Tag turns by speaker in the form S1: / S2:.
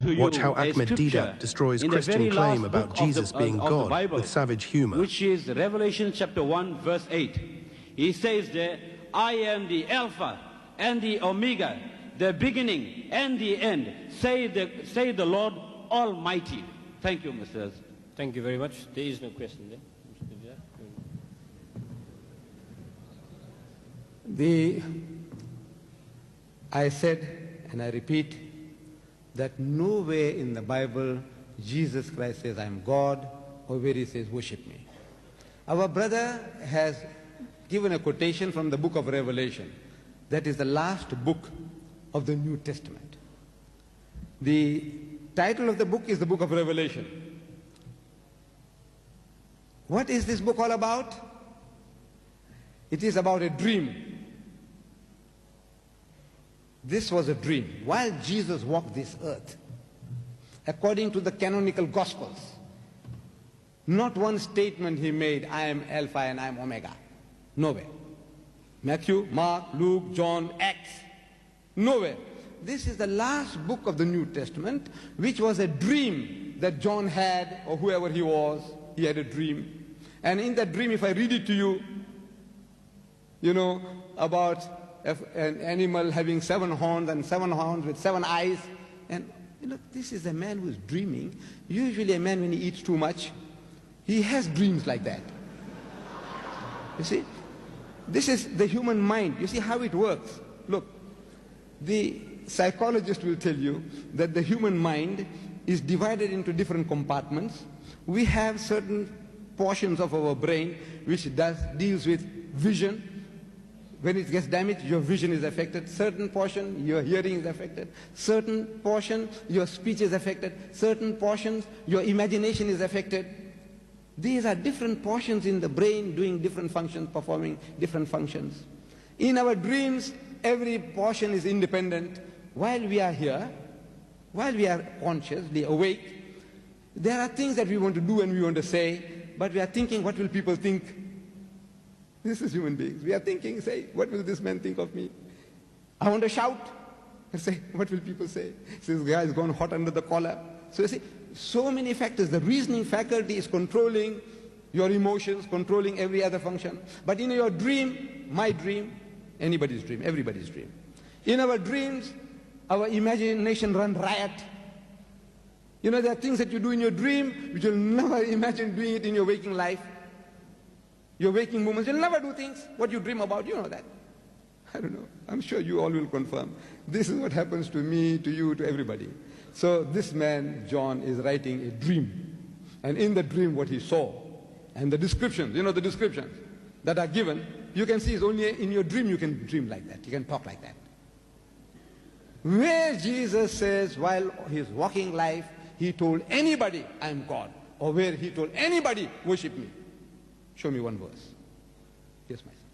S1: Watch how Ahmed Deedat destroys Christian claim about Jesus being God
S2: Bible,
S1: with savage humor.
S2: which is Revelation chapter 1 verse 8. He says there, I am the Alpha and the Omega, the beginning and the end, say the Lord Almighty. Thank you, Mr.
S3: Thank you very much. There is no question there.
S4: I said, and I repeat, that nowhere in the Bible Jesus Christ says, I am God, or where he says, worship me. Our brother has given a quotation from the book of Revelation. That is the last book of the New Testament. The title of the book is the book of Revelation. What is this book all about? It is about a dream. This was a dream. While Jesus walked this earth, according to the canonical Gospels, not one statement he made, I am Alpha and I am Omega. Nowhere. Matthew, Mark, Luke, John, Acts. Nowhere. This is the last book of the New Testament, which was a dream that John had, or whoever he was. He had a dream. And in that dream, if I read it to you, you know, about an animal having 7 horns and 7 horns with 7 eyes. And you know, this is a man who is dreaming. Usually a man, when he eats too much, he has dreams like that. You see, this is the human mind. You see how it works. Look, the psychologist will tell you that the human mind is divided into different compartments. We have certain portions of our brain which deals with vision. When it gets damaged, your vision is affected. Certain portion, your hearing is affected. Certain portion, your speech is affected. Certain portions, your imagination is affected. These are different portions in the brain doing different functions, performing different functions. In our dreams, every portion is independent. While we are here, while we are consciously awake, there are things that we want to do and we want to say, but we are thinking, what will people think? This is human beings. We are thinking, say, what will this man think of me? I want to shout and say, what will people say? This guy has gone hot under the collar. So you see, so many factors. The reasoning faculty is controlling your emotions, controlling every other function. But in your dream, my dream, anybody's dream, everybody's dream. In our dreams, our imagination runs riot. You know, there are things that you do in your dream which you'll never imagine doing it in your waking life. Your waking moments, you'll never do things. What you dream about, you know that. I don't know. I'm sure you all will confirm. This is what happens to me, to you, to everybody. So this man, John, is writing a dream. And in the dream, what he saw, and the descriptions, you know, the descriptions that are given, you can see it's only in your dream you can dream like that. You can talk like that. Where Jesus says, while he's walking life, he told anybody, I am God. Or where he told anybody, worship me. Show me one verse. Yes, my son.